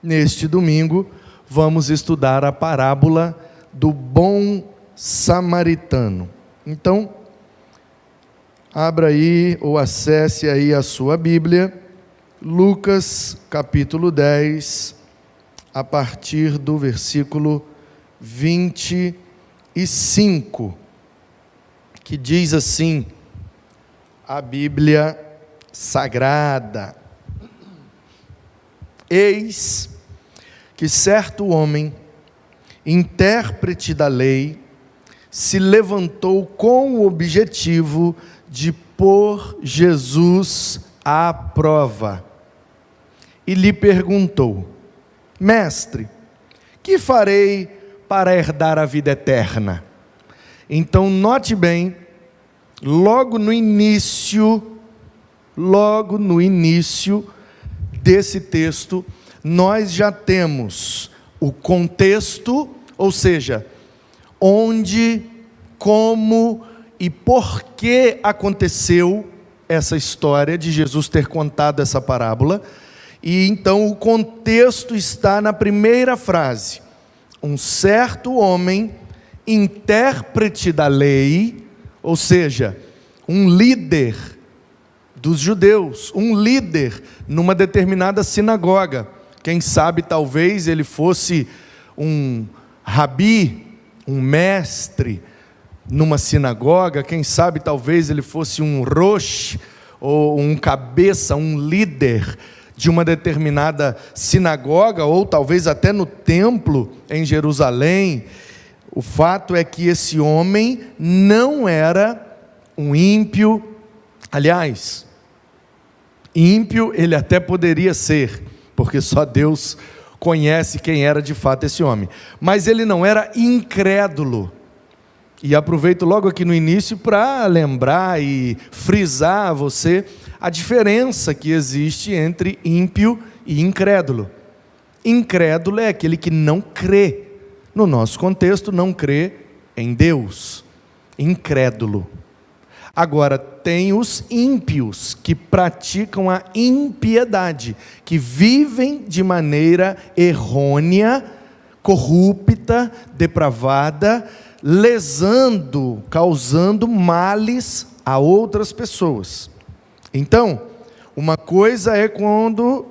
neste domingo, vamos estudar a parábola do bom samaritano. Então, abra aí ou acesse aí a sua Bíblia, Lucas capítulo 10, a partir do versículo 25, que diz assim, a Bíblia Sagrada: Eis que certo homem, intérprete da lei, se levantou com o objetivo de pôr Jesus à prova e lhe perguntou: Mestre, que farei para herdar a vida eterna? Então note bem, logo no início desse texto, nós já temos o contexto, ou seja, onde, como e por que aconteceu essa história de Jesus ter contado essa parábola. E então o contexto está na primeira frase: um certo homem, intérprete da lei, ou seja, um líder dos judeus, um líder numa determinada sinagoga. Quem sabe talvez ele fosse um rabi, um mestre numa sinagoga. Quem sabe talvez ele fosse um rosh, ou um cabeça, um líder de uma determinada sinagoga, ou talvez até no templo em Jerusalém. O fato é que esse homem não era um ímpio. Aliás, ímpio ele até poderia ser, porque só Deus conhece quem era de fato esse homem. Mas ele não era incrédulo. E aproveito logo aqui no início para lembrar e frisar a você a diferença que existe entre ímpio e incrédulo. Incrédulo é aquele que não crê. No nosso contexto, não crê em Deus. Incrédulo. Agora, tem os ímpios, que praticam a impiedade, que vivem de maneira errônea, corrupta, depravada, lesando, causando males a outras pessoas. Então, uma coisa é quando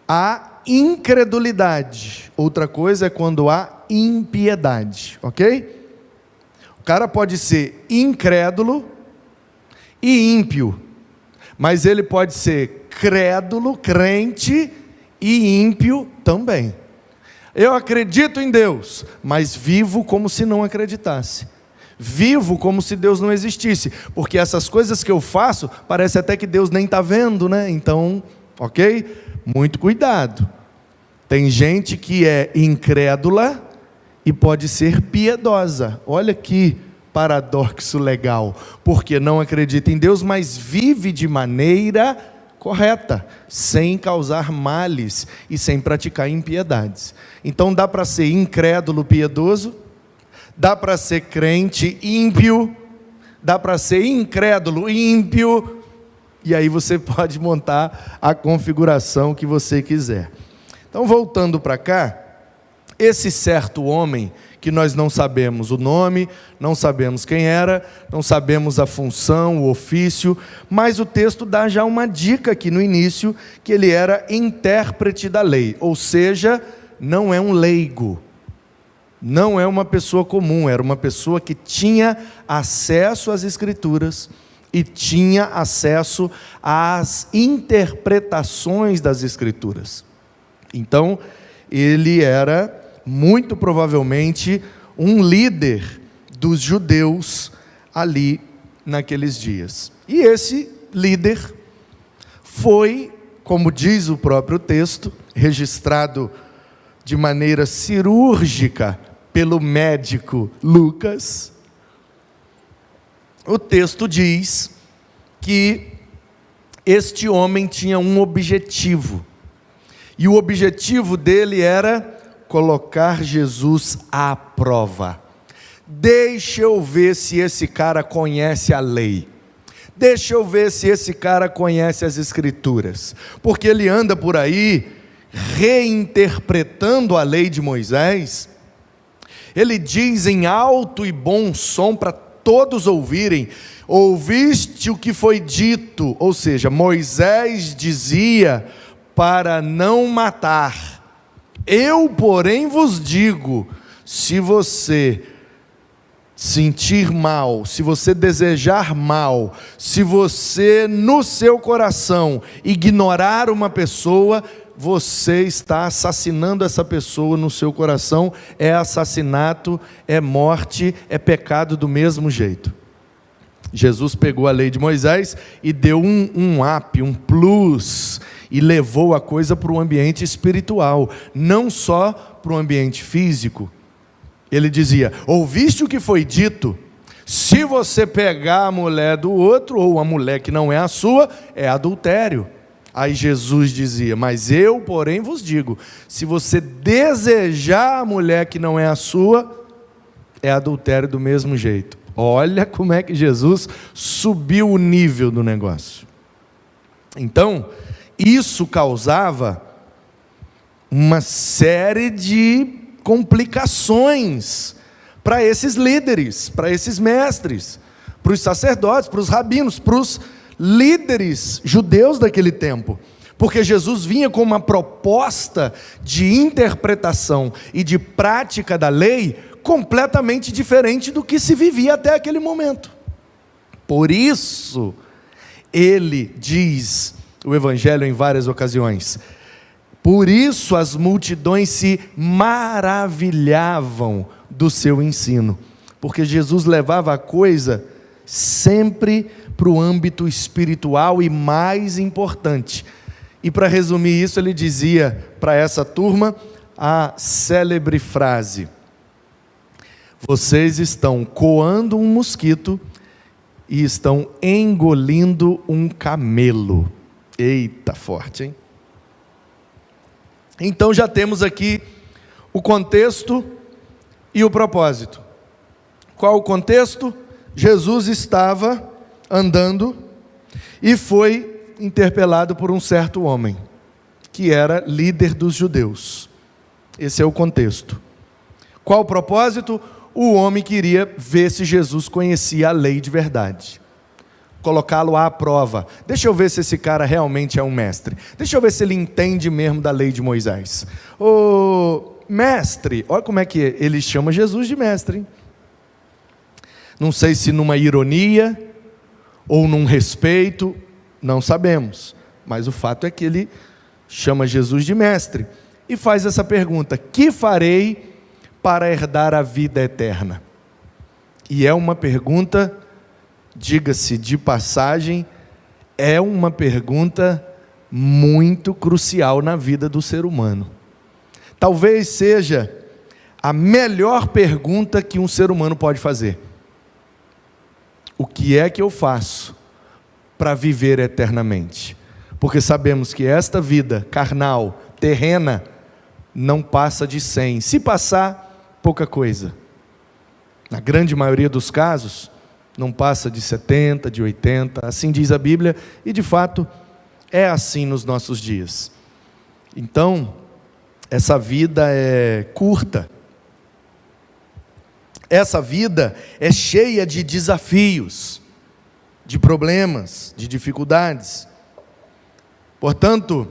há incredulidade, outra coisa é quando há impiedade, ok? O cara pode ser incrédulo e ímpio, mas ele pode ser crédulo, crente e ímpio também. Eu acredito em Deus, mas vivo como se não acreditasse. Vivo como se Deus não existisse, porque essas coisas que eu faço, parece até que Deus nem está vendo, né? Então, ok? Muito cuidado. Tem gente que é incrédula e pode ser piedosa. Olha que paradoxo legal, porque não acredita em Deus, mas vive de maneira correta, sem causar males e sem praticar impiedades. Então dá para ser incrédulo piedoso, dá para ser crente ímpio, dá para ser incrédulo ímpio, e aí você pode montar a configuração que você quiser. Então, voltando para cá, esse certo homem, que nós não sabemos o nome, não sabemos quem era, não sabemos a função, o ofício, mas o texto dá já uma dica aqui no início, que ele era intérprete da lei, ou seja, não é um leigo, não é uma pessoa comum, era uma pessoa que tinha acesso às Escrituras e tinha acesso às interpretações das Escrituras. Então, ele era muito provavelmente um líder dos judeus ali naqueles dias. E esse líder foi, como diz o próprio texto, registrado de maneira cirúrgica pelo médico Lucas. O texto diz que este homem tinha um objetivo, e o objetivo dele era colocar Jesus à prova. Deixa eu ver se esse cara conhece a lei. Deixa eu ver se esse cara conhece as Escrituras. Porque ele anda por aí reinterpretando a lei de Moisés, ele diz em alto e bom som para todos ouvirem: ouviste o que foi dito, ou seja, Moisés dizia para não matar. Eu, porém, vos digo, se você sentir mal, se você desejar mal, se você no seu coração ignorar uma pessoa, você está assassinando essa pessoa no seu coração. É assassinato, é morte, é pecado do mesmo jeito. Jesus pegou a lei de Moisés e deu um up, um plus, e levou a coisa para o ambiente espiritual, não só para o ambiente físico. Ele dizia: ouviste o que foi dito? Se você pegar a mulher do outro, ou a mulher que não é a sua, é adultério. Aí Jesus dizia: mas eu, porém, vos digo, se você desejar a mulher que não é a sua, é adultério do mesmo jeito. Olha como é que Jesus subiu o nível do negócio. Então, isso causava uma série de complicações para esses líderes, para esses mestres, para os sacerdotes, para os rabinos, para os líderes judeus daquele tempo, porque Jesus vinha com uma proposta de interpretação e de prática da lei completamente diferente do que se vivia até aquele momento. Por isso, ele diz, o Evangelho em várias ocasiões, por isso as multidões se maravilhavam do seu ensino, porque Jesus levava a coisa sempre para o âmbito espiritual e mais importante. E para resumir isso, ele dizia para essa turma a célebre frase: vocês estão coando um mosquito e estão engolindo um camelo. Eita, forte, hein? Então já temos aqui o contexto e o propósito. Qual o contexto? Jesus estava andando e foi interpelado por um certo homem, que era líder dos judeus. Esse é o contexto. Qual o propósito? O homem queria ver se Jesus conhecia a lei de verdade, colocá-lo à prova. Deixa eu ver se esse cara realmente é um mestre. Deixa eu ver se ele entende mesmo da lei de Moisés. Ô mestre, olha como é que ele chama Jesus de mestre, hein? Não sei se numa ironia ou num respeito, não sabemos, mas o fato é que ele chama Jesus de mestre e faz essa pergunta: que farei para herdar a vida eterna? E é uma pergunta, diga-se de passagem, é uma pergunta muito crucial na vida do ser humano. Talvez seja a melhor pergunta que um ser humano pode fazer. O que é que eu faço para viver eternamente? Porque sabemos que esta vida carnal, terrena, não passa de 100. Se passar, pouca coisa. Na grande maioria dos casos, não passa de 70, de 80, assim diz a Bíblia, e de fato é assim nos nossos dias. Então, essa vida é curta, essa vida é cheia de desafios, de problemas, de dificuldades. Portanto,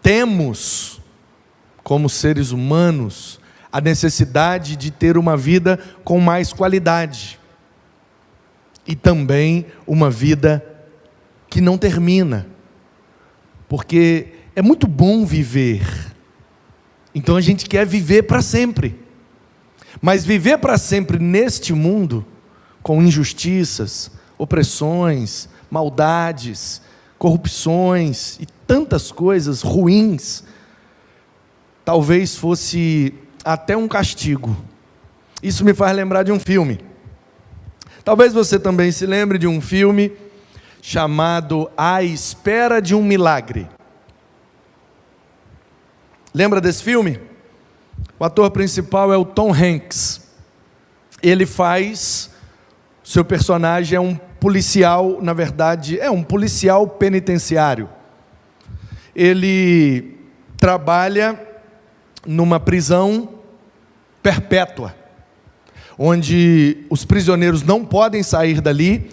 temos, como seres humanos, a necessidade de ter uma vida com mais qualidade. E também uma vida que não termina. Porque é muito bom viver. Então a gente quer viver para sempre. Mas viver para sempre neste mundo, com injustiças, opressões, maldades, corrupções e tantas coisas ruins, talvez fosse até um castigo. Isso me faz lembrar de um filme. Talvez você também se lembre de um filme chamado A Espera de um Milagre. Lembra desse filme? O ator principal é o Tom Hanks. Ele faz, seu personagem é um policial, na verdade, é um policial penitenciário. ele trabalha numa prisão perpétua, onde os prisioneiros não podem sair dali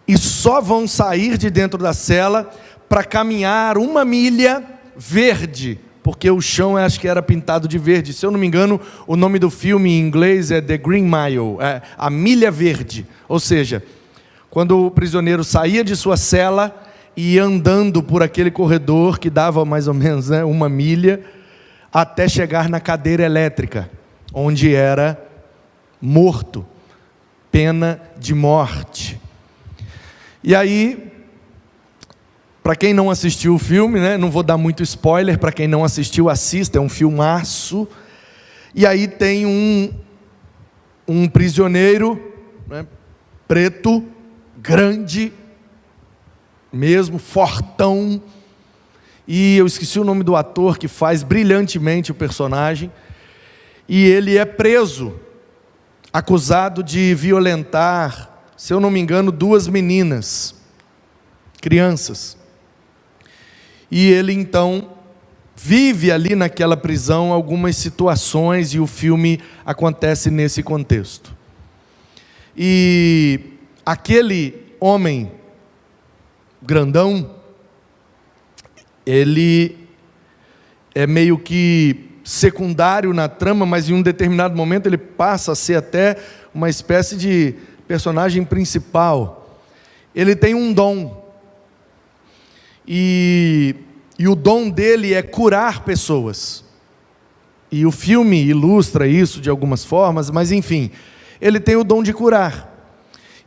e só vão sair de dentro da cela para caminhar 1 milha verde, porque o chão acho que era pintado de verde. Se eu não me engano, o nome do filme em inglês é The Green Mile, a milha verde. Ou seja, quando o prisioneiro saía de sua cela e ia andando por aquele corredor que dava mais ou menos 1 milha, até chegar na cadeira elétrica, onde era morto, pena de morte. E aí, para quem não assistiu o filme, não vou dar muito spoiler, para quem não assistiu, assista, é um filmaço. E aí tem um prisioneiro, preto, grande, mesmo, fortão, e eu esqueci o nome do ator que faz brilhantemente o personagem, e ele é preso, acusado de violentar, se eu não me engano, 2 meninas, crianças. E ele então vive ali naquela prisão algumas situações, e o filme acontece nesse contexto. E aquele homem grandão, ele é meio que secundário na trama, mas em um determinado momento ele passa a ser até uma espécie de personagem principal. Ele tem um dom, e o dom dele é curar pessoas, e o filme ilustra isso de algumas formas, mas enfim, ele tem o dom de curar.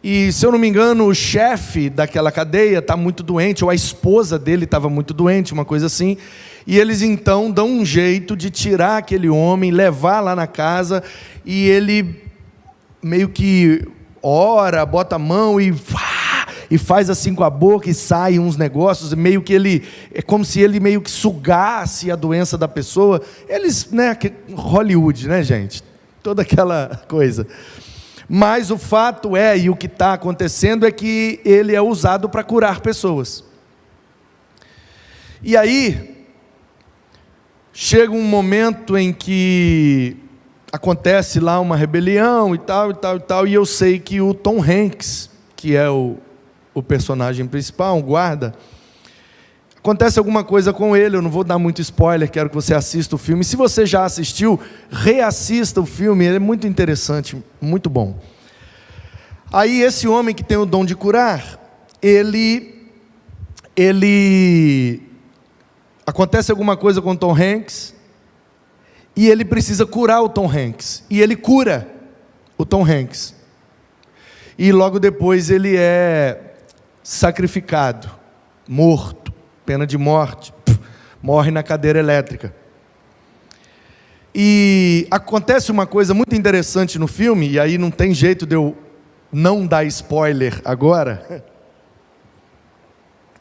E se eu não me engano, o chefe daquela cadeia está muito doente, ou a esposa dele estava muito doente, uma coisa assim, e eles então dão um jeito de tirar aquele homem, levar lá na casa, e ele meio que ora, bota a mão e faz assim com a boca, e saem uns negócios, meio que ele, é como se ele meio que sugasse a doença da pessoa. Eles, Hollywood, gente? Toda aquela coisa. Mas o fato é, e o que está acontecendo é que ele é usado para curar pessoas. E aí, chega um momento em que acontece lá uma rebelião e tal, e eu sei que o Tom Hanks, que é o personagem principal, um guarda, acontece alguma coisa com ele. Eu não vou dar muito spoiler, quero que você assista o filme. Se você já assistiu, reassista o filme, ele é muito interessante, muito bom. Aí esse homem que tem o dom de curar, ele acontece alguma coisa com o Tom Hanks, e ele precisa curar o Tom Hanks, e ele cura o Tom Hanks, e logo depois ele é sacrificado, morto, pena de morte, morre na cadeira elétrica. E acontece uma coisa muito interessante no filme, e aí não tem jeito de eu não dar spoiler agora.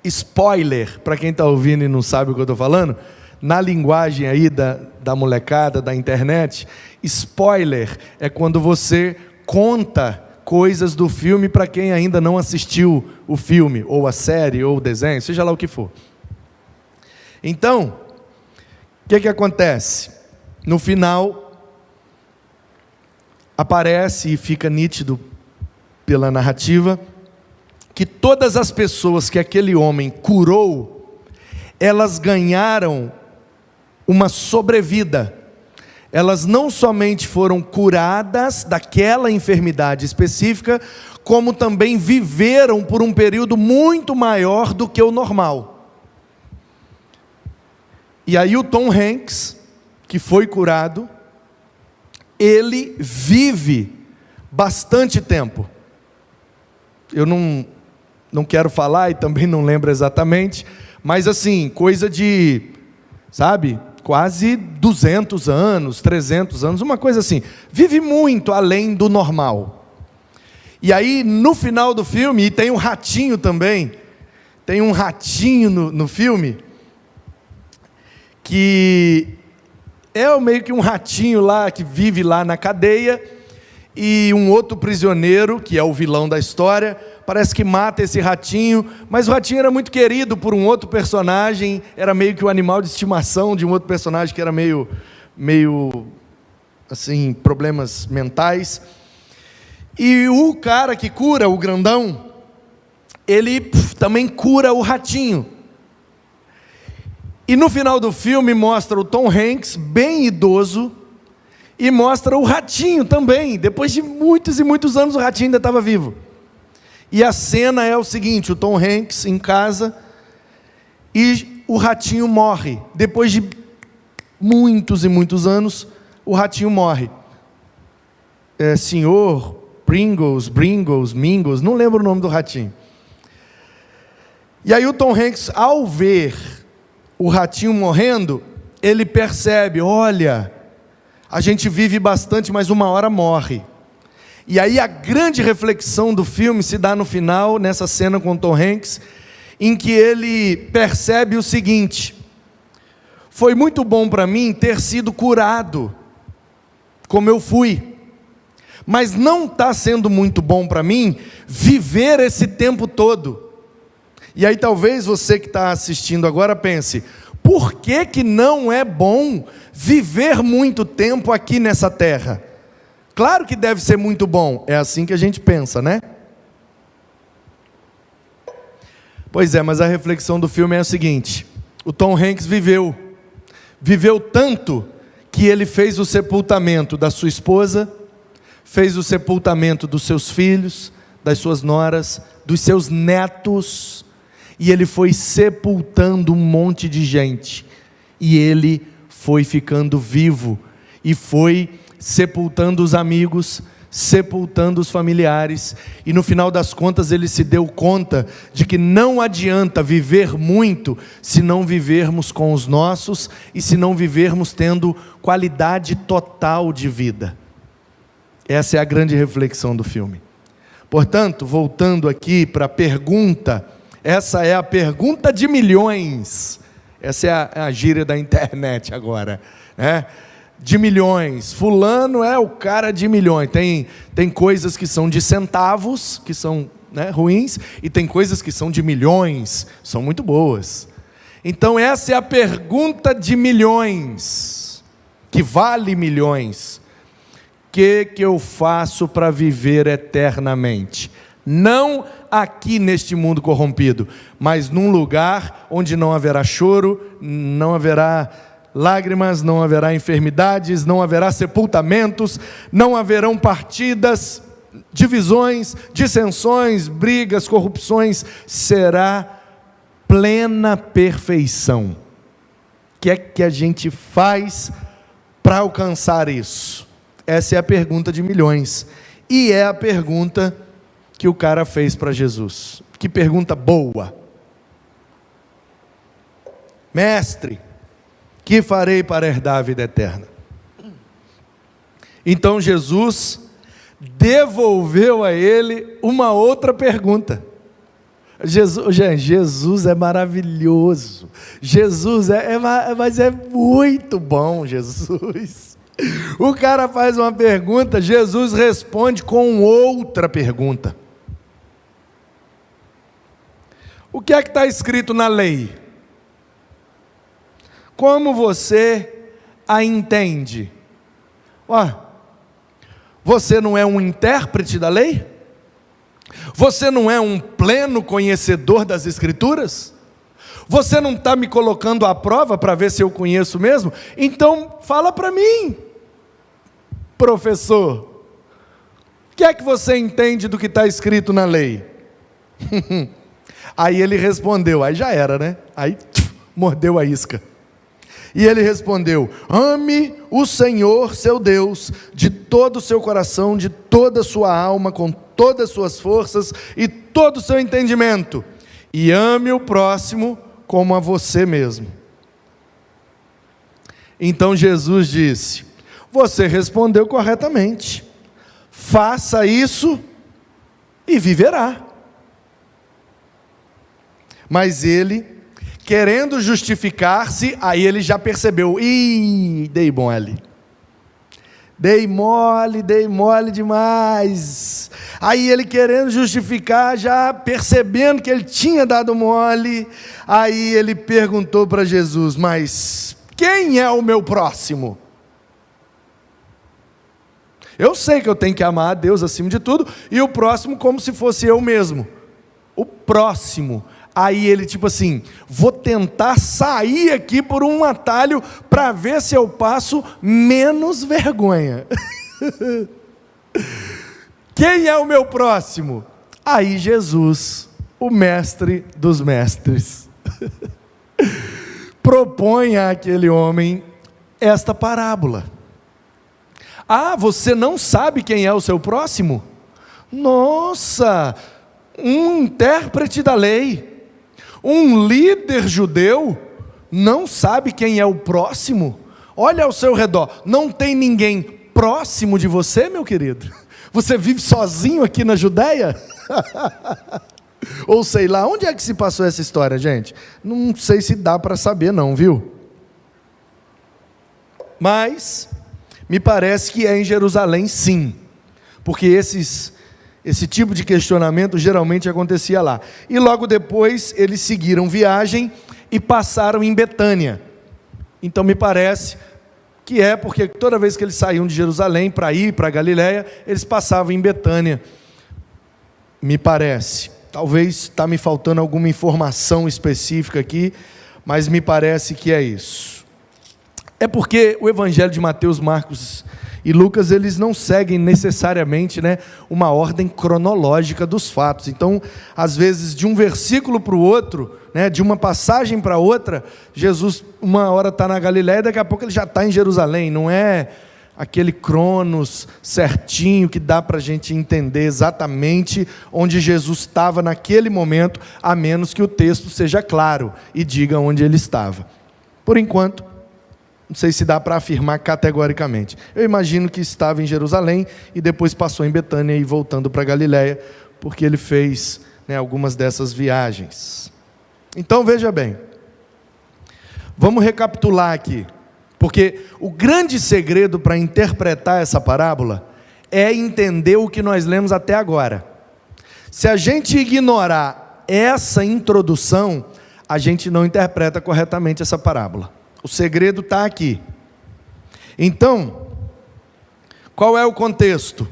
Spoiler, para quem está ouvindo e não sabe o que eu estou falando, na linguagem aí da molecada, da internet, spoiler é quando você conta coisas do filme para quem ainda não assistiu o filme, ou a série, ou o desenho, seja lá o que for. Então, o que acontece? No final, aparece e fica nítido pela narrativa, que todas as pessoas que aquele homem curou, elas ganharam uma sobrevida. Elas não somente foram curadas daquela enfermidade específica, como também viveram por um período muito maior do que o normal. E aí o Tom Hanks, que foi curado, ele vive bastante tempo. Eu não quero falar e também não lembro exatamente, mas assim, coisa de, quase 200 anos, 300 anos, uma coisa assim. Vive muito além do normal. E aí, no final do filme, e tem um ratinho também, tem um ratinho no filme, que é meio que um ratinho lá, que vive lá na cadeia, e um outro prisioneiro, que é o vilão da história, parece que mata esse ratinho, mas o ratinho era muito querido por um outro personagem, era meio que o animal de estimação de um outro personagem que era meio assim, problemas mentais. E o cara que cura, o grandão, ele também cura o ratinho. E no final do filme mostra o Tom Hanks bem idoso e mostra o ratinho também. Depois de muitos e muitos anos o ratinho ainda estava vivo. E a cena é o seguinte: o Tom Hanks em casa e o ratinho morre. Depois de muitos e muitos anos, o ratinho morre. Senhor Pringles, Mingles, não lembro o nome do ratinho. E aí o Tom Hanks, ao ver o ratinho morrendo, ele percebe: olha, a gente vive bastante, mas uma hora morre. E aí a grande reflexão do filme se dá no final, nessa cena com o Tom Hanks, em que ele percebe o seguinte: foi muito bom para mim ter sido curado, como eu fui, mas não está sendo muito bom para mim viver esse tempo todo. E aí talvez você que está assistindo agora pense: por que não é bom viver muito tempo aqui nessa terra? Claro que deve ser muito bom, é assim que a gente pensa, né? Pois é, mas a reflexão do filme é a seguinte: o Tom Hanks viveu tanto que ele fez o sepultamento da sua esposa, fez o sepultamento dos seus filhos, das suas noras, dos seus netos, e ele foi sepultando um monte de gente, e ele foi ficando vivo, e foi sepultando os amigos, sepultando os familiares, e no final das contas ele se deu conta de que não adianta viver muito se não vivermos com os nossos, e se não vivermos tendo qualidade total de vida. Essa é a grande reflexão do filme. Portanto, voltando aqui para a pergunta, essa é a pergunta de milhões, essa é a gíria da internet agora, né? De milhões, fulano é o cara de milhões. Tem coisas que são de centavos, que são, né, ruins, e tem coisas que são de milhões, são muito boas. Então essa é a pergunta de milhões, que vale milhões. O que eu faço para viver eternamente? Não aqui neste mundo corrompido, mas num lugar onde não haverá choro, não haverá lágrimas, não haverá enfermidades, não haverá sepultamentos, não haverão partidas, divisões, dissensões, brigas, corrupções. Será plena perfeição. O que é que a gente faz para alcançar isso? Essa é a pergunta de milhões, e é a pergunta que o cara fez para Jesus. Que pergunta boa! Mestre, que farei para herdar a vida eterna? Então Jesus devolveu a ele uma outra pergunta. Jesus é maravilhoso, Jesus mas é muito bom, Jesus. O cara faz uma pergunta, Jesus responde com outra pergunta. O que é que está escrito na lei? Como você a entende? Você não é um intérprete da lei? Você não é um pleno conhecedor das Escrituras? Você não está me colocando à prova para ver se eu conheço mesmo? Então fala para mim, professor. O que é que você entende do que está escrito na lei? Aí ele respondeu, aí já era, né? Aí mordeu a isca. E ele respondeu: ame o Senhor seu Deus de todo o seu coração, de toda a sua alma, com todas as suas forças e todo o seu entendimento, e ame o próximo como a você mesmo. Então Jesus disse: você respondeu corretamente, faça isso e viverá. Mas ele, querendo justificar-se, aí ele já percebeu: dei mole. Dei mole demais. Aí ele querendo justificar, já percebendo que ele tinha dado mole, aí ele perguntou para Jesus: mas quem é o meu próximo? Eu sei que eu tenho que amar a Deus acima de tudo, e o próximo como se fosse eu mesmo. O próximo. Aí ele tipo assim: vou tentar sair aqui por um atalho para ver se eu passo menos vergonha. Quem é o meu próximo? Aí Jesus, o mestre dos mestres, propõe àquele homem esta parábola. Ah, você não sabe quem é o seu próximo? Nossa, um intérprete da lei, um líder judeu, não sabe quem é o próximo? Olha ao seu redor, não tem ninguém próximo de você, meu querido? Você vive sozinho aqui na Judéia? Ou sei lá, onde é que se passou essa história, gente? Não sei se dá para saber não, viu? Mas me parece que é em Jerusalém sim, porque esse tipo de questionamento geralmente acontecia lá. E logo depois eles seguiram viagem e passaram em Betânia. Então me parece que é porque toda vez que eles saíam de Jerusalém para ir para Galiléia, eles passavam em Betânia. Me parece. Talvez está me faltando alguma informação específica aqui, mas me parece que é isso. É porque o Evangelho de Mateus, Marcos e Lucas, eles não seguem necessariamente, uma ordem cronológica dos fatos. Então, às vezes, de um versículo para o outro, de uma passagem para outra, Jesus uma hora está na Galiléia, daqui a pouco ele já está em Jerusalém. Não é aquele cronos certinho que dá para a gente entender exatamente onde Jesus estava naquele momento, a menos que o texto seja claro e diga onde ele estava. Por enquanto, não sei se dá para afirmar categoricamente. Eu imagino que estava em Jerusalém e depois passou em Betânia e voltando para Galiléia, porque ele fez algumas dessas viagens. Então veja bem, vamos recapitular aqui, porque o grande segredo para interpretar essa parábola é entender o que nós lemos até agora. Se a gente ignorar essa introdução, a gente não interpreta corretamente essa parábola. O segredo está aqui. Então, qual é o contexto?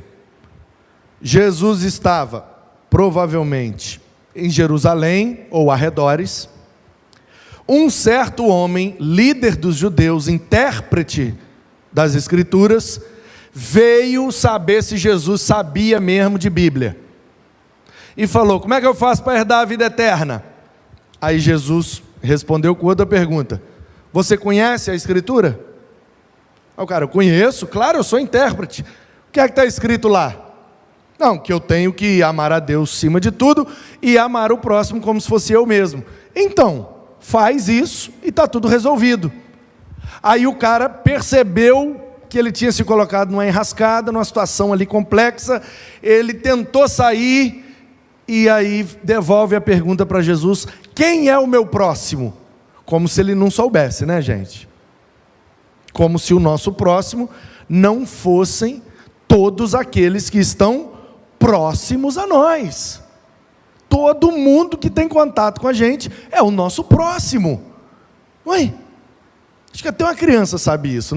Jesus estava, provavelmente, em Jerusalém ou arredores. Um certo homem, líder dos judeus, intérprete das Escrituras, veio saber se Jesus sabia mesmo de Bíblia. E falou: como é que eu faço para herdar a vida eterna? Aí Jesus respondeu com outra pergunta: você conhece a Escritura? Aí o cara: eu conheço, claro, eu sou intérprete. O que é que está escrito lá? Não, que eu tenho que amar a Deus acima de tudo e amar o próximo como se fosse eu mesmo. Então, faz isso e está tudo resolvido. Aí o cara percebeu que ele tinha se colocado numa enrascada, numa situação ali complexa, ele tentou sair e aí devolve a pergunta para Jesus: quem é o meu próximo? Como se ele não soubesse, gente? Como se o nosso próximo não fossem todos aqueles que estão próximos a nós. Todo mundo que tem contato com a gente é o nosso próximo. Ué, acho que até uma criança sabe isso,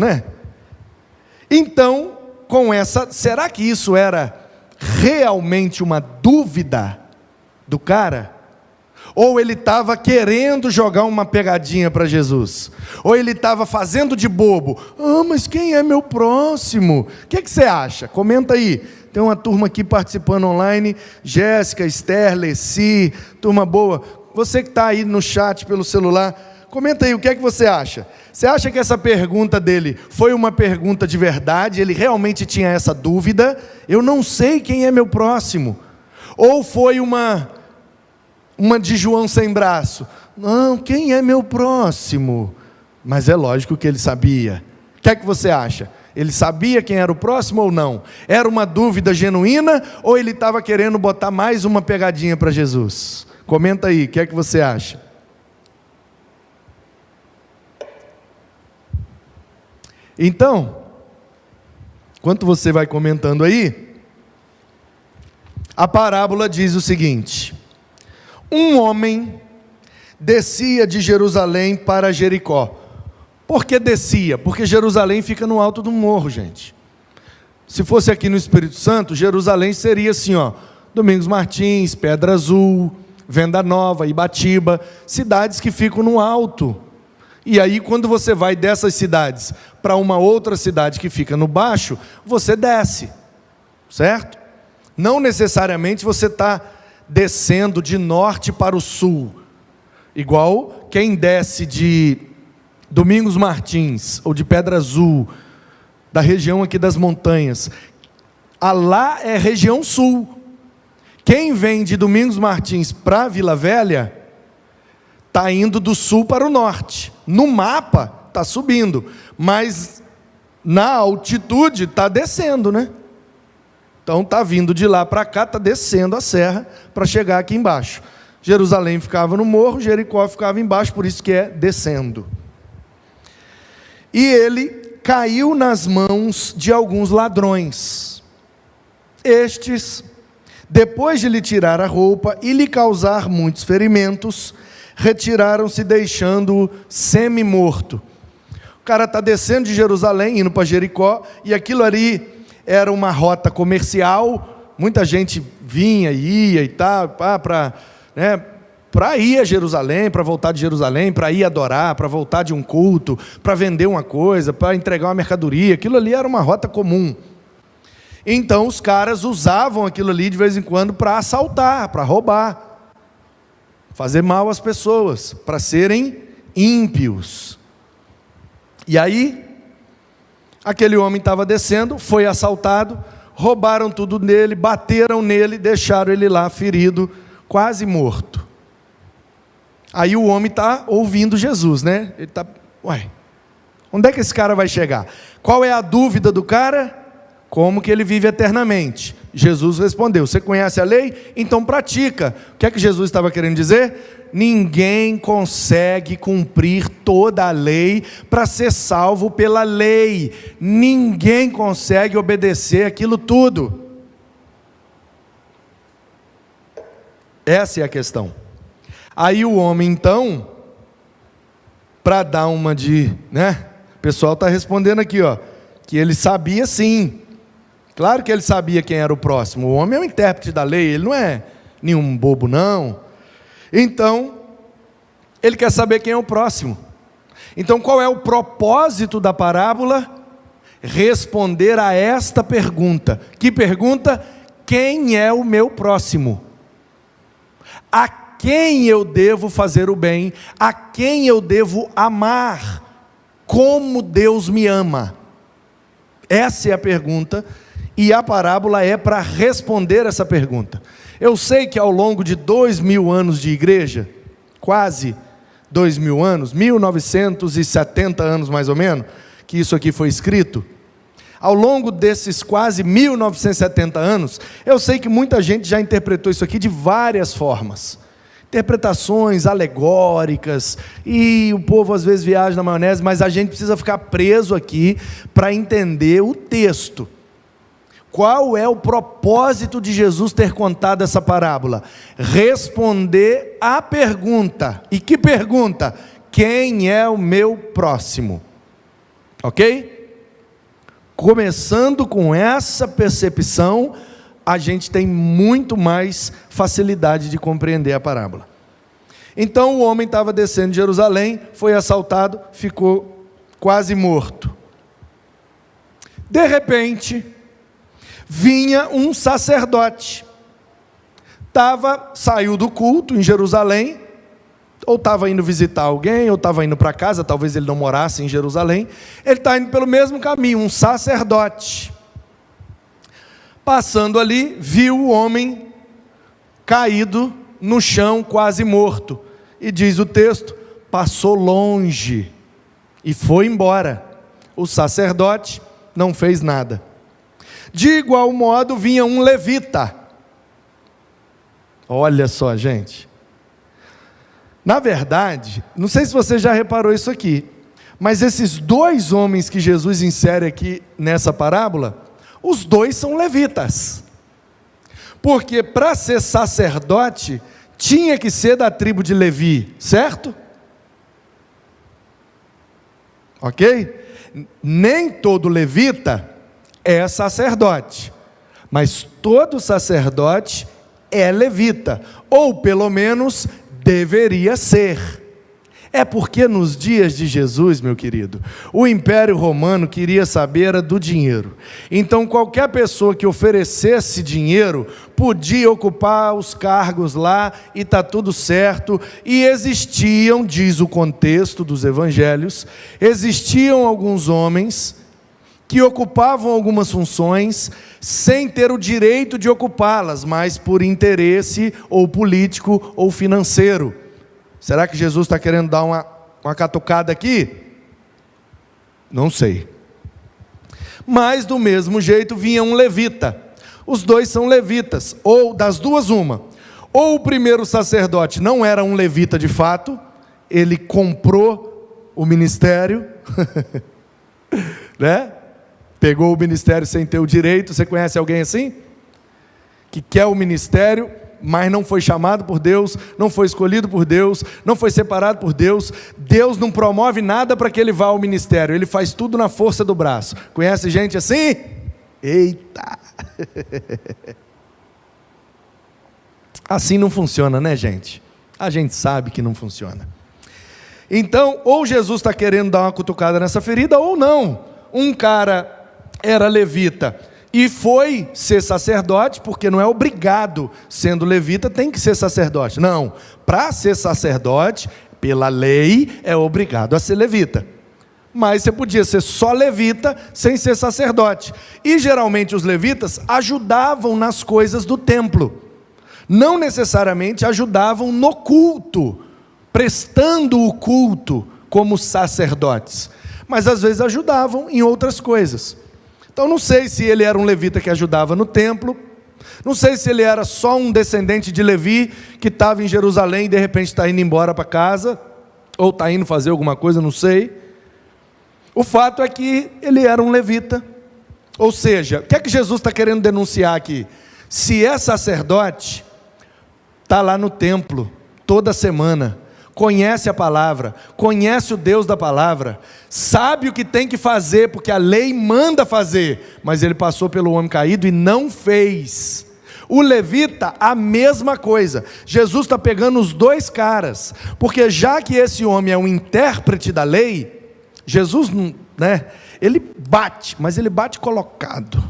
Então, com essa, será que isso era realmente uma dúvida do cara? Ou ele estava querendo jogar uma pegadinha para Jesus? Ou ele estava fazendo de bobo? Mas quem é meu próximo? O que você acha? Comenta aí. Tem uma turma aqui participando online: Jéssica, Esther, Leci, turma boa. Você que está aí no chat pelo celular, comenta aí, o que é que você acha? Você acha que essa pergunta dele foi uma pergunta de verdade? Ele realmente tinha essa dúvida: eu não sei quem é meu próximo? Ou foi uma de João sem braço? Não, quem é meu próximo? Mas é lógico que ele sabia. O que é que você acha? Ele sabia quem era o próximo ou não? Era uma dúvida genuína ou ele estava querendo botar mais uma pegadinha para Jesus? Comenta aí, o que é que você acha? Então, enquanto você vai comentando aí, a parábola diz o seguinte: um homem descia de Jerusalém para Jericó. Por que descia? Porque Jerusalém fica no alto do morro, gente. Se fosse aqui no Espírito Santo, Jerusalém seria assim, ó, Domingos Martins, Pedra Azul, Venda Nova, Ibatiba, cidades que ficam no alto. E aí, quando você vai dessas cidades para uma outra cidade que fica no baixo, você desce, certo? Não necessariamente você está descendo de norte para o sul, igual quem desce de Domingos Martins, ou de Pedra Azul, da região aqui das montanhas. Lá é região sul. Quem vem de Domingos Martins para Vila Velha, está indo do sul para o norte. No mapa, está subindo. Mas na altitude, está descendo, né? Então está vindo de lá para cá, está descendo a serra para chegar aqui embaixo. Jerusalém ficava no morro, Jericó ficava embaixo, por isso que é descendo. E ele caiu nas mãos de alguns ladrões. Estes, depois de lhe tirar a roupa e lhe causar muitos ferimentos, retiraram-se, deixando-o semi-morto. O cara está descendo de Jerusalém, indo para Jericó, e aquilo ali era uma rota comercial, muita gente vinha e ia e tal, para ir a Jerusalém, para voltar de Jerusalém, para ir adorar, para voltar de um culto, para vender uma coisa, para entregar uma mercadoria, aquilo ali era uma rota comum. Então os caras usavam aquilo ali de vez em quando para assaltar, para roubar, fazer mal às pessoas, para serem ímpios. E aí, aquele homem estava descendo, foi assaltado, roubaram tudo nele, bateram nele, deixaram ele lá ferido, quase morto. Aí o homem está ouvindo Jesus, né? Ele está, onde é que esse cara vai chegar? Qual é a dúvida do cara? Como que ele vive eternamente? Jesus respondeu: você conhece a lei? Então pratica. O que é que Jesus estava querendo dizer? Ninguém consegue cumprir toda a lei para ser salvo pela lei. Ninguém consegue obedecer aquilo tudo. Essa é a questão. Aí o homem então, para dar uma de, o pessoal está respondendo aqui, que ele sabia sim. Claro que ele sabia quem era o próximo. O homem é o intérprete da lei, ele não é nenhum bobo não. Então, ele quer saber quem é o próximo. Então, qual é o propósito da parábola? Responder a esta pergunta. Que pergunta? Quem é o meu próximo? A quem eu devo fazer o bem? A quem eu devo amar? Como Deus me ama? Essa é a pergunta. E a parábola é para responder essa pergunta. Eu sei que ao longo de 2000 anos de igreja, quase 2000 anos, 1970 anos mais ou menos, que isso aqui foi escrito, ao longo desses quase 1970 anos, eu sei que muita gente já interpretou isso aqui de várias formas. Interpretações alegóricas, e o povo às vezes viaja na maionese, mas a gente precisa ficar preso aqui para entender o texto. Qual é o propósito de Jesus ter contado essa parábola? Responder à pergunta. E que pergunta? Quem é o meu próximo? Ok? Começando com essa percepção, a gente tem muito mais facilidade de compreender a parábola. Então o homem estava descendo de Jerusalém, foi assaltado, ficou quase morto. De repente, vinha um sacerdote, saiu do culto em Jerusalém, ou estava indo visitar alguém, ou estava indo para casa, talvez ele não morasse em Jerusalém, ele está indo pelo mesmo caminho, um sacerdote, passando ali, viu o homem caído no chão, quase morto, e diz o texto, passou longe, e foi embora, o sacerdote não fez nada. De igual modo vinha um levita. Olha só, gente. Na verdade, não sei se você já reparou isso aqui, mas esses dois homens que Jesus insere aqui nessa parábola, Os dois são levitas. Porque para ser sacerdote, tinha que ser da tribo de Levi, certo? Ok? Nem todo levita é sacerdote, mas todo sacerdote é levita, ou pelo menos deveria ser. É porque nos dias de Jesus, meu querido, o Império Romano queria saber era do dinheiro. Então qualquer pessoa que oferecesse dinheiro podia ocupar os cargos lá e está tudo certo. E existiam, diz o contexto dos evangelhos, existiam alguns homens que ocupavam algumas funções sem ter o direito de ocupá-las, mas por interesse ou político ou financeiro. Será que Jesus está querendo dar uma catucada aqui? Não sei. Mas do mesmo jeito vinha um levita. Os dois são levitas, ou das duas uma. Ou o primeiro sacerdote não era um levita de fato, ele comprou o ministério, né? Pegou o ministério sem ter o direito. Você conhece alguém assim? Que quer o ministério, mas não foi chamado por Deus, não foi escolhido por Deus, não foi separado por Deus. Deus não promove nada para que ele vá ao ministério, ele faz tudo na força do braço. Conhece gente assim? Eita! Assim não funciona, né, gente? A gente sabe que não funciona. Então, ou Jesus está querendo dar uma cutucada nessa ferida, ou não. Um cara era levita e foi ser sacerdote, porque não é obrigado, sendo levita, tem que ser sacerdote. Não, para ser sacerdote, pela lei, é obrigado a ser levita. Mas você podia ser só levita, sem ser sacerdote. E geralmente os levitas ajudavam nas coisas do templo. Não necessariamente ajudavam no culto, prestando o culto como sacerdotes. Mas às vezes ajudavam em outras coisas. Então não sei se ele era um levita que ajudava no templo, não sei se ele era só um descendente de Levi, que estava em Jerusalém e de repente está indo embora para casa, ou está indo fazer alguma coisa, não sei. O fato é que ele era um levita. Ou seja, o que é que Jesus está querendo denunciar aqui? Se é sacerdote, está lá no templo, toda semana, conhece a palavra, conhece o Deus da palavra, sabe o que tem que fazer, porque a lei manda fazer, mas ele passou pelo homem caído e não fez. O levita, a mesma coisa. Jesus está pegando os dois caras, porque já que esse homem é um intérprete da lei, Jesus, né, ele bate, mas ele bate colocado.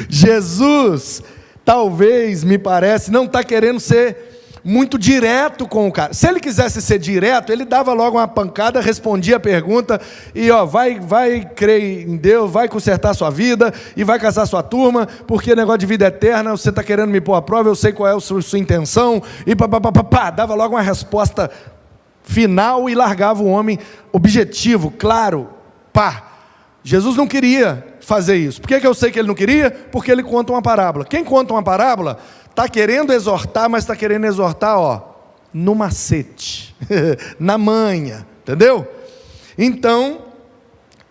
Jesus, talvez, me parece, não está querendo ser muito direto com o cara. Se ele quisesse ser direto, ele dava logo uma pancada, respondia a pergunta, e vai crer em Deus, vai consertar sua vida, e vai casar sua turma, porque negócio de vida eterna, você está querendo me pôr à prova, eu sei qual é a sua intenção, e dava logo uma resposta final, e largava o homem objetivo, claro, Jesus não queria fazer isso. Por que eu sei que ele não queria? Porque ele conta uma parábola. Quem conta uma parábola está querendo exortar, mas está querendo exortar, no macete, na manha, entendeu? Então,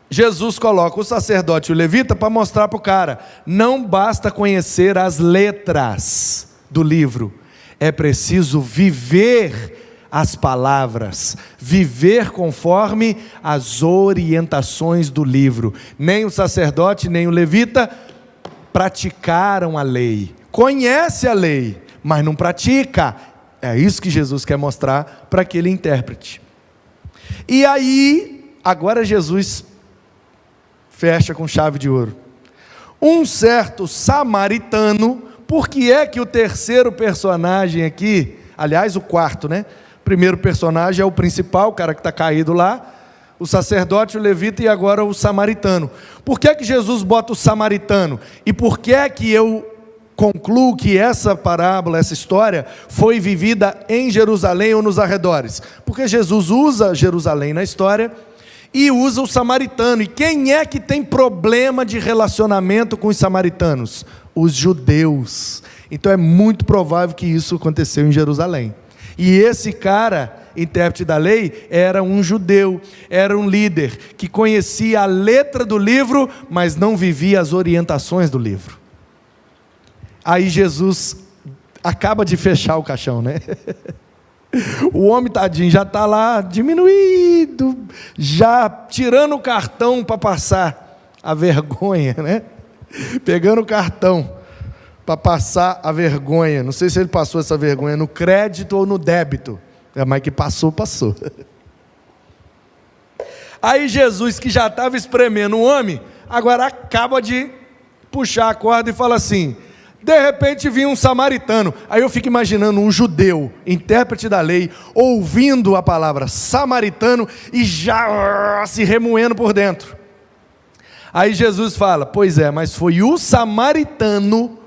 Jesus coloca o sacerdote e o levita para mostrar para o cara, não basta conhecer as letras do livro, é preciso viver as palavras, viver conforme as orientações do livro. Nem o sacerdote, nem o levita praticaram a lei. Conhece a lei, mas não pratica. É isso que Jesus quer mostrar para aquele intérprete. E aí, agora Jesus fecha com chave de ouro. Um certo samaritano, por que é que o terceiro personagem aqui, aliás o quarto, né? O primeiro personagem é o principal, o cara que está caído lá, o sacerdote, o levita e agora o samaritano. Por que é que Jesus bota o samaritano? E por que é que eu concluo que essa parábola, essa história, foi vivida em Jerusalém ou nos arredores? Porque Jesus usa Jerusalém na história e usa o samaritano. E quem é que tem problema de relacionamento com os samaritanos? Os judeus. Então é muito provável que isso aconteceu em Jerusalém. E esse cara intérprete da lei, era um judeu, era um líder que conhecia a letra do livro, mas não vivia as orientações do livro. Aí Jesus acaba de fechar o caixão, né? O homem, tadinho, já está lá diminuído, já tirando o cartão para passar a vergonha, né? Pegando o cartão para passar a vergonha. Não sei se ele passou essa vergonha no crédito ou no débito, mas que passou, passou. Aí Jesus, que já estava espremendo o homem, agora acaba de puxar a corda e fala assim: de repente vinha um samaritano. Aí eu fico imaginando um judeu, intérprete da lei, ouvindo a palavra samaritano e já se remoendo por dentro. Aí Jesus fala: pois é, mas foi o samaritano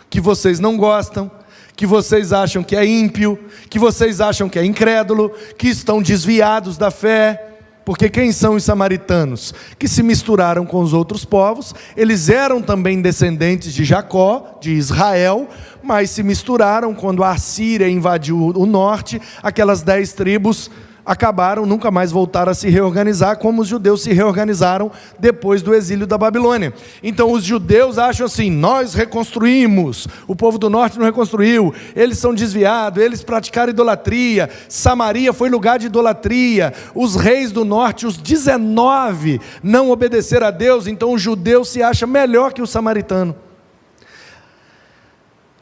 que vocês não gostam, que vocês acham que é ímpio, que vocês acham que é incrédulo, que estão desviados da fé. Porque quem são os samaritanos? Que se misturaram com os outros povos, eles eram também descendentes de Jacó, de Israel, mas se misturaram quando a Assíria invadiu o norte. Aquelas 10 tribos acabaram, nunca mais voltaram a se reorganizar, como os judeus se reorganizaram depois do exílio da Babilônia. Então os judeus acham assim: nós reconstruímos, o povo do norte não reconstruiu, eles são desviados, eles praticaram idolatria, Samaria foi lugar de idolatria, os reis do norte, os 19, não obedeceram a Deus, então o judeu se acha melhor que o samaritano.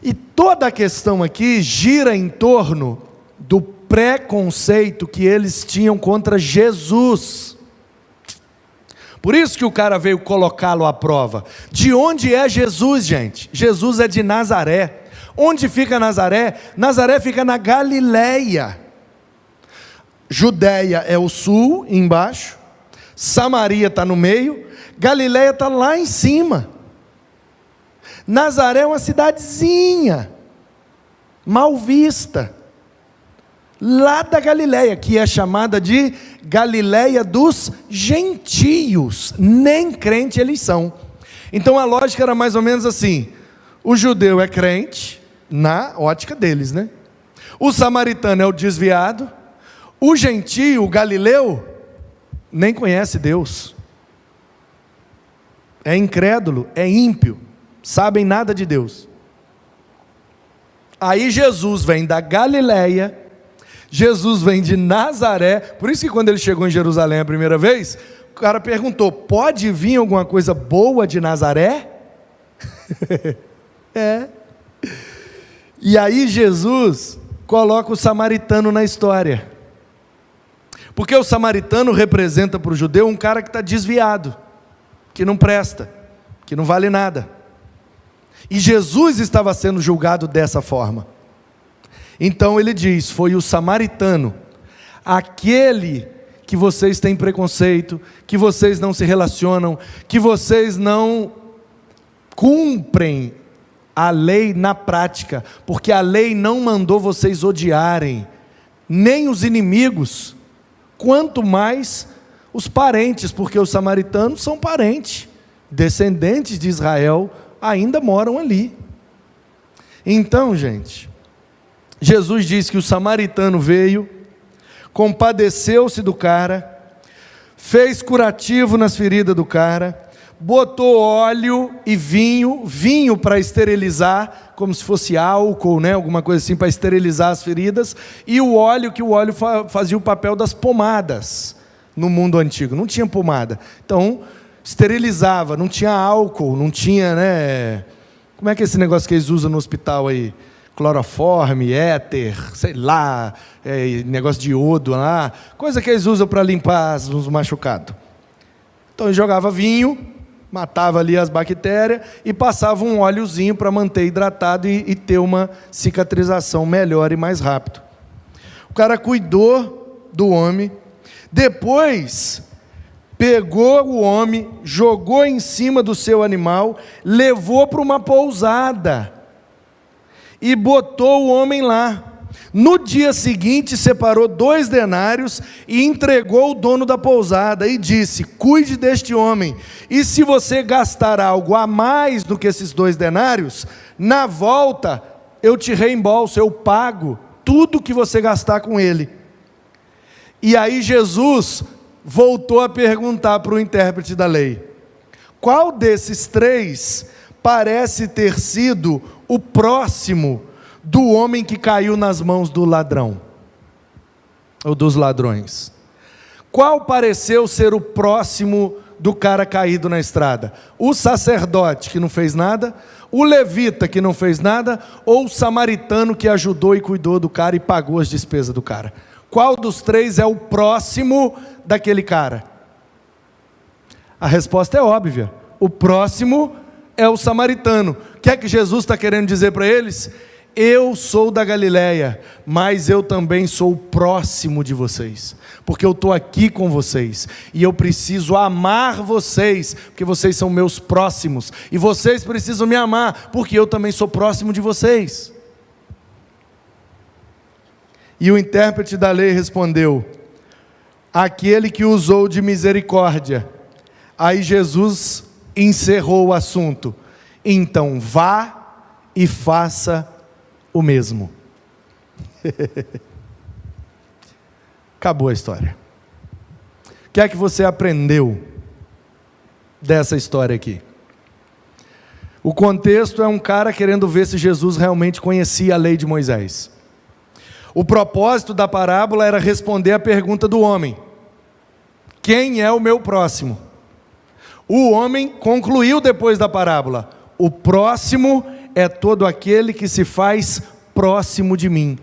E toda a questão aqui gira em torno do preconceito que eles tinham contra Jesus. Por isso que o cara veio colocá-lo à prova. De onde é Jesus, gente? Jesus é de Nazaré. Onde fica Nazaré? Nazaré fica na Galileia. Judeia é o sul, embaixo. Samaria está no meio. Galileia está lá em cima. Nazaré é uma cidadezinha, mal vista, lá da Galileia, que é chamada de Galileia dos gentios, nem crente eles são. Então a lógica era mais ou menos assim: o judeu é crente, na ótica deles, né? O samaritano é o desviado, o gentio, o galileu, nem conhece Deus, é incrédulo, é ímpio, sabem nada de Deus. Aí Jesus vem da Galileia, Jesus vem de Nazaré. Por isso que quando ele chegou em Jerusalém a primeira vez, o cara perguntou: pode vir alguma coisa boa de Nazaré? É. E aí Jesus coloca o samaritano na história, porque o samaritano representa para o judeu um cara que está desviado, que não presta, que não vale nada. E Jesus estava sendo julgado dessa forma. Então ele diz: foi o samaritano, aquele que vocês têm preconceito, que vocês não se relacionam, que vocês não cumprem a lei na prática, porque a lei não mandou vocês odiarem nem os inimigos, quanto mais os parentes, porque os samaritanos são parentes, descendentes de Israel, ainda moram ali. Então, gente, Jesus diz que o samaritano veio, compadeceu-se do cara, fez curativo nas feridas do cara, botou óleo e vinho para esterilizar, como se fosse álcool, né? Alguma coisa assim para esterilizar as feridas, e o óleo fazia o papel das pomadas no mundo antigo, não tinha pomada, então esterilizava, não tinha álcool, não tinha, né? Como é que é esse negócio que eles usam no hospital aí? Cloroforme, éter, sei lá, negócio de iodo lá, coisa que eles usam para limpar os machucados. Então ele jogava vinho, matava ali as bactérias e passava um óleozinho para manter hidratado e ter uma cicatrização melhor e mais rápido. O cara cuidou do homem, depois pegou o homem, jogou em cima do seu animal, levou para uma pousada e botou o homem lá. No dia seguinte separou 2 denários e entregou o dono da pousada e disse: cuide deste homem, e se você gastar algo a mais do que esses 2 denários, na volta eu te reembolso, eu pago tudo que você gastar com ele. E aí Jesus voltou a perguntar para o intérprete da lei: qual desses três parece ter sido o próximo do homem que caiu nas mãos do ladrão, ou dos ladrões? Qual pareceu ser o próximo do cara caído na estrada? O sacerdote que não fez nada, o levita que não fez nada, ou o samaritano que ajudou e cuidou do cara e pagou as despesas do cara? Qual dos três é o próximo daquele cara? A resposta é óbvia: o próximo é o samaritano. O que é que Jesus está querendo dizer para eles? Eu sou da Galileia, mas eu também sou próximo de vocês, porque eu estou aqui com vocês, e eu preciso amar vocês, porque vocês são meus próximos, e vocês precisam me amar, porque eu também sou próximo de vocês. E o intérprete da lei respondeu: aquele que usou de misericórdia. Aí Jesus encerrou o assunto: então vá e faça o mesmo. Acabou a história. O que é que você aprendeu dessa história aqui? O contexto é um cara querendo ver se Jesus realmente conhecia a lei de Moisés. O propósito da parábola era responder à pergunta do homem: quem é o meu próximo? O homem concluiu depois da parábola: o próximo é todo aquele que se faz próximo de mim.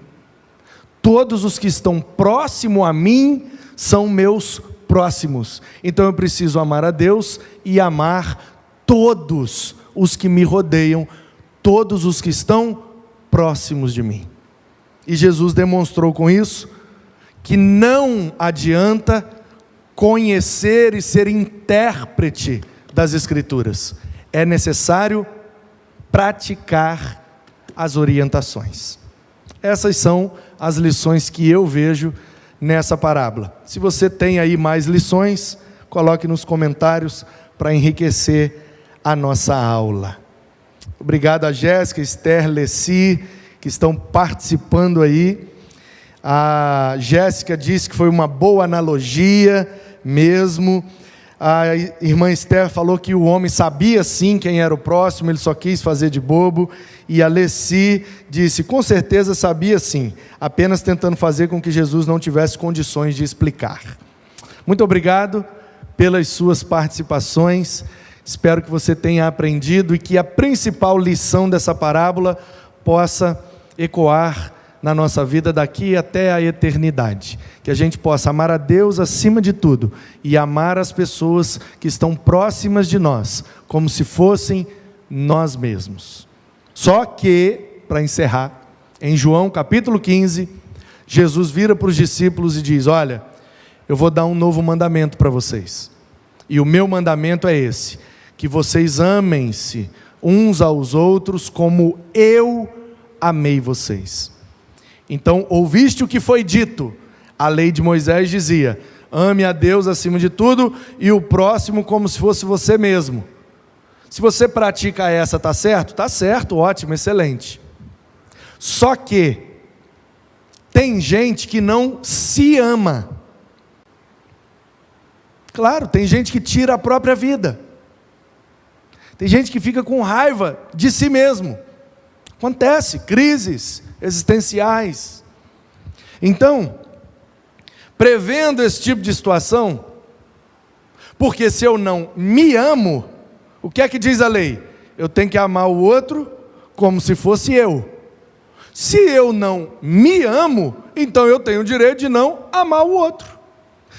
Todos os que estão próximo a mim são meus próximos. Então eu preciso amar a Deus e amar todos os que me rodeiam, todos os que estão próximos de mim. E Jesus demonstrou com isso que não adianta conhecer e ser intérprete das Escrituras. É necessário praticar as orientações. Essas são as lições que eu vejo nessa parábola. Se você tem aí mais lições, coloque nos comentários para enriquecer a nossa aula. Obrigado a Jéssica, Esther, Leci, que estão participando aí. A Jéssica disse que foi uma boa analogia mesmo. A irmã Esther falou que o homem sabia sim quem era o próximo, ele só quis fazer de bobo. E a Leci disse: com certeza sabia sim, apenas tentando fazer com que Jesus não tivesse condições de explicar. Muito obrigado pelas suas participações. Espero que você tenha aprendido e que a principal lição dessa parábola possa ecoar na nossa vida daqui até a eternidade. Que a gente possa amar a Deus acima de tudo e amar as pessoas que estão próximas de nós, como se fossem nós mesmos. Só que, para encerrar, em João capítulo 15, Jesus vira para os discípulos e diz: olha, eu vou dar um novo mandamento para vocês. E o meu mandamento é esse: que vocês amem-se uns aos outros como eu amei vocês. Então, ouviste o que foi dito? A lei de Moisés dizia: ame a Deus acima de tudo e o próximo como se fosse você mesmo. Se você pratica essa, está certo? Está certo, ótimo, excelente. Só que tem gente que não se ama. Claro, tem gente que tira a própria vida. Tem gente que fica com raiva de si mesmo. Acontece, crises existenciais. Então, prevendo esse tipo de situação, porque se eu não me amo, o que é que diz a lei? Eu tenho que amar o outro como se fosse eu. Se eu não me amo, então eu tenho o direito de não amar o outro.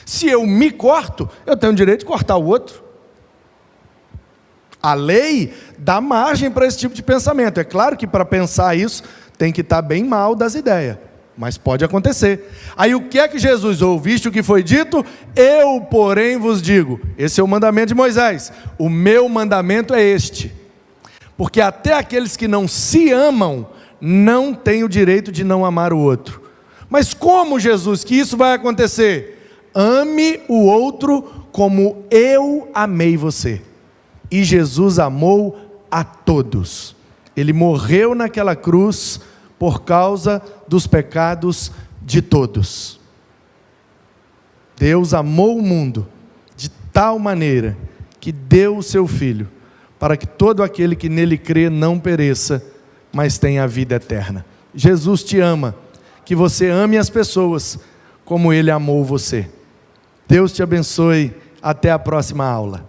Se eu me corto, eu tenho o direito de cortar o outro. A lei dá margem para esse tipo de pensamento. É claro que para pensar isso, tem que estar bem mal das ideias, mas pode acontecer. Aí o que é que Jesus: ouviste o que foi dito? Eu, porém, vos digo. Esse é o mandamento de Moisés. O meu mandamento é este: porque até aqueles que não se amam, não têm o direito de não amar o outro. Mas como, Jesus, que isso vai acontecer? Ame o outro como eu amei você. E Jesus amou a todos. Ele morreu naquela cruz por causa dos pecados de todos. Deus amou o mundo de tal maneira que deu o seu Filho, para que todo aquele que nele crê não pereça, mas tenha a vida eterna. Jesus te ama, que você ame as pessoas como Ele amou você. Deus te abençoe, até a próxima aula.